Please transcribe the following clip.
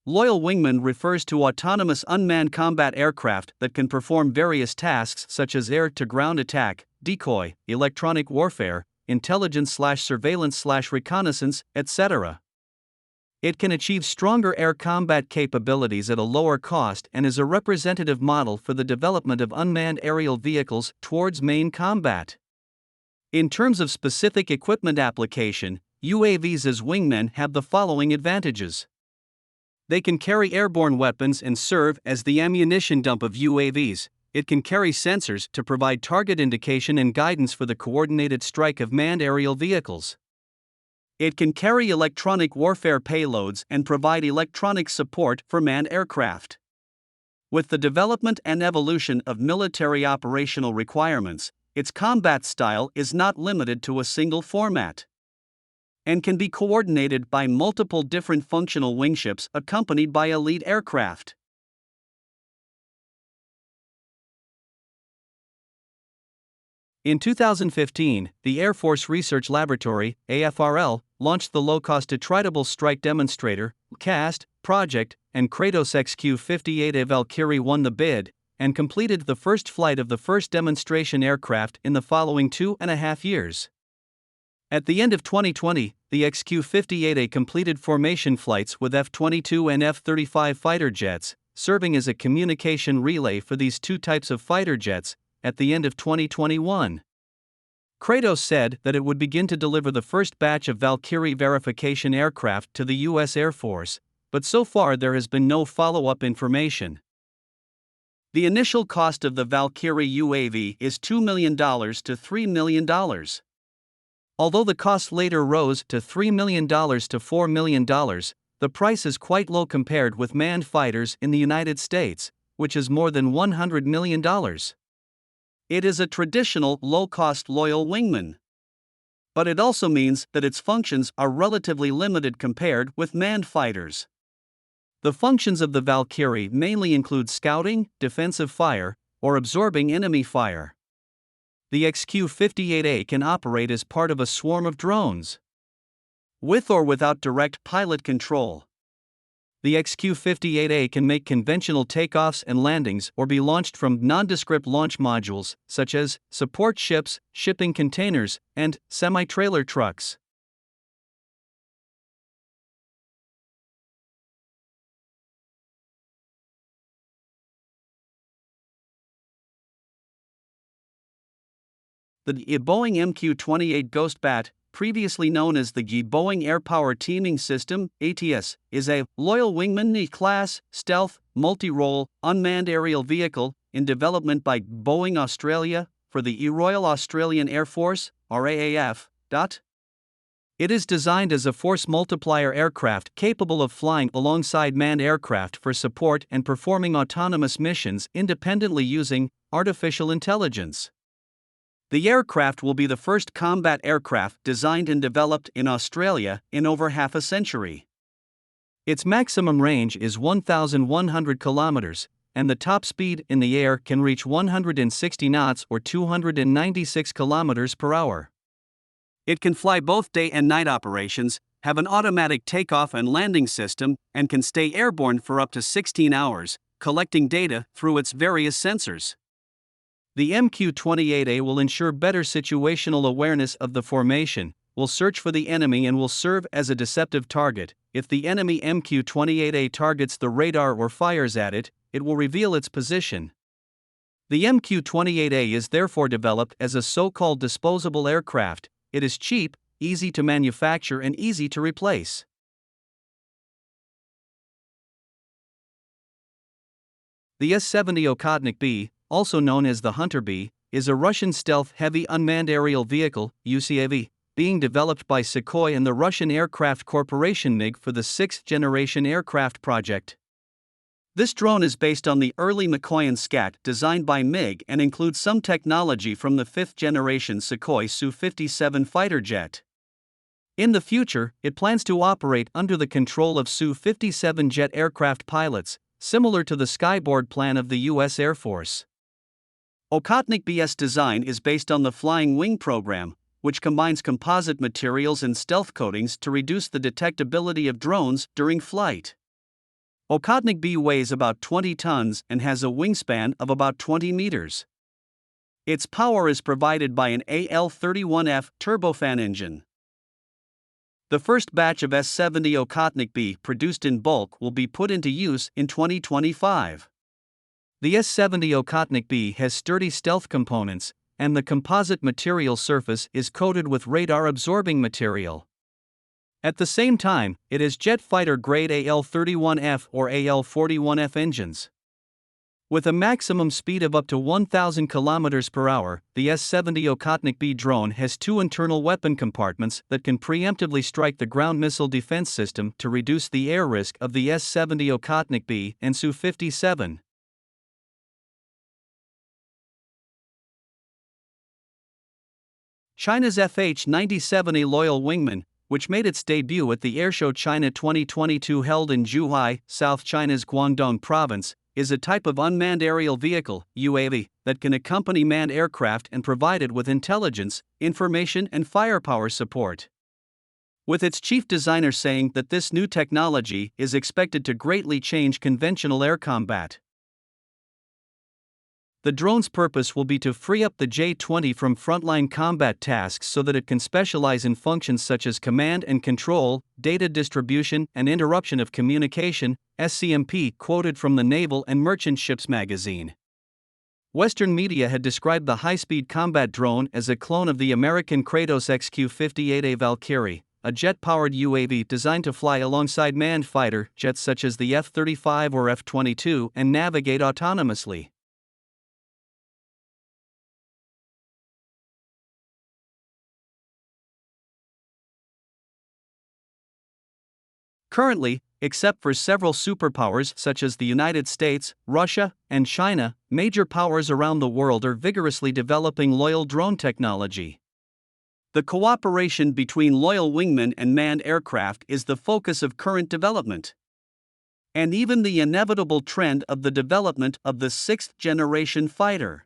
Loyal Wingman refers to autonomous unmanned combat aircraft that can perform various tasks such as air-to-ground attack, decoy, electronic warfare, intelligence/surveillance/reconnaissance, etc. It can achieve stronger air combat capabilities at a lower cost and is a representative model for the development of unmanned aerial vehicles towards main combat. In terms of specific equipment application, UAVs as wingmen have the following advantages. They can carry airborne weapons and serve as the ammunition dump of UAVs. It can carry sensors to provide target indication and guidance for the coordinated strike of manned aerial vehicles. It can carry electronic warfare payloads and provide electronic support for manned aircraft. With the development and evolution of military operational requirements, its combat style is not limited to a single format and can be coordinated by multiple different functional wingships accompanied by a lead aircraft. In 2015, the Air Force Research Laboratory, AFRL, launched the low-cost attritable strike demonstrator (CAST) project, and Kratos XQ-58A Valkyrie won the bid and completed the first flight of the first demonstration aircraft in the following 2.5 years. At the end of 2020, the XQ-58A completed formation flights with F-22 and F-35 fighter jets, serving as a communication relay for these two types of fighter jets. At the end of 2021, Kratos said that it would begin to deliver the first batch of Valkyrie verification aircraft to the U.S. Air Force, but so far there has been no follow-up information. The initial cost of the Valkyrie UAV is $2 million to $3 million. Although the cost later rose to $3 million to $4 million, the price is quite low compared with manned fighters in the United States, which is more than $100 million. It is a traditional, low-cost loyal wingman. But it also means that its functions are relatively limited compared with manned fighters. The functions of the Valkyrie mainly include scouting, defensive fire, or absorbing enemy fire. The XQ-58A can operate as part of a swarm of drones, with or without direct pilot control. The XQ-58A can make conventional takeoffs and landings or be launched from nondescript launch modules, such as support ships, shipping containers, and semi-trailer trucks. The Boeing MQ-28 Ghost Bat, previously known as the Boeing Air Power Teaming System (ATS), is a Loyal Wingman class, stealth, multi-role, unmanned aerial vehicle in development by Boeing Australia for the Royal Australian Air Force (RAAF). It is designed as a force multiplier aircraft capable of flying alongside manned aircraft for support and performing autonomous missions independently using artificial intelligence. The aircraft will be the first combat aircraft designed and developed in Australia in over half a century. Its maximum range is 1,100 kilometers, and the top speed in the air can reach 160 knots or 296 kilometers per hour. It can fly both day and night operations, have an automatic takeoff and landing system, and can stay airborne for up to 16 hours, collecting data through its various sensors. The MQ-28A will ensure better situational awareness of the formation, will search for the enemy and will serve as a deceptive target. If the enemy MQ-28A targets the radar or fires at it, it will reveal its position. The MQ-28A is therefore developed as a so-called disposable aircraft. It is cheap, easy to manufacture and easy to replace. The S-70 Okhotnik-B, also known as the Hunter-B, is a Russian stealth-heavy unmanned aerial vehicle, UCAV, being developed by Sukhoi and the Russian Aircraft Corporation MiG for the 6th-generation aircraft project. This drone is based on the early Mikoyan Scat designed by MiG and includes some technology from the 5th-generation Sukhoi Su-57 fighter jet. In the future, it plans to operate under the control of Su-57 jet aircraft pilots, similar to the Skyborg plan of the U.S. Air Force. Okhotnik-B's design is based on the Flying Wing program, which combines composite materials and stealth coatings to reduce the detectability of drones during flight. Okhotnik-B weighs about 20 tons and has a wingspan of about 20 meters. Its power is provided by an AL-31F turbofan engine. The first batch of S-70 Okhotnik-B produced in bulk will be put into use in 2025. The S-70 Okhotnik-B has sturdy stealth components, and the composite material surface is coated with radar-absorbing material. At the same time, it has jet fighter-grade AL-31F or AL-41F engines. With a maximum speed of up to 1,000 km per hour, the S-70 Okhotnik-B drone has two internal weapon compartments that can preemptively strike the ground missile defense system to reduce the air risk of the S-70 Okhotnik-B and Su-57. China's FH-97A Loyal Wingman, which made its debut at the Airshow China 2022 held in Zhuhai, South China's Guangdong province, is a type of unmanned aerial vehicle, UAV, that can accompany manned aircraft and provide it with intelligence, information and firepower support. With its chief designer saying that this new technology is expected to greatly change conventional air combat. The drone's purpose will be to free up the J-20 from frontline combat tasks so that it can specialize in functions such as command and control, data distribution, and interruption of communication, SCMP, quoted from the Naval and Merchant Ships magazine. Western media had described the high-speed combat drone as a clone of the American Kratos XQ-58A Valkyrie, a jet-powered UAV designed to fly alongside manned fighter jets such as the F-35 or F-22 and navigate autonomously. Currently, except for several superpowers such as the United States, Russia, and China, major powers around the world are vigorously developing loyal drone technology. The cooperation between loyal wingmen and manned aircraft is the focus of current development. And even the inevitable trend of the development of the sixth-generation fighter.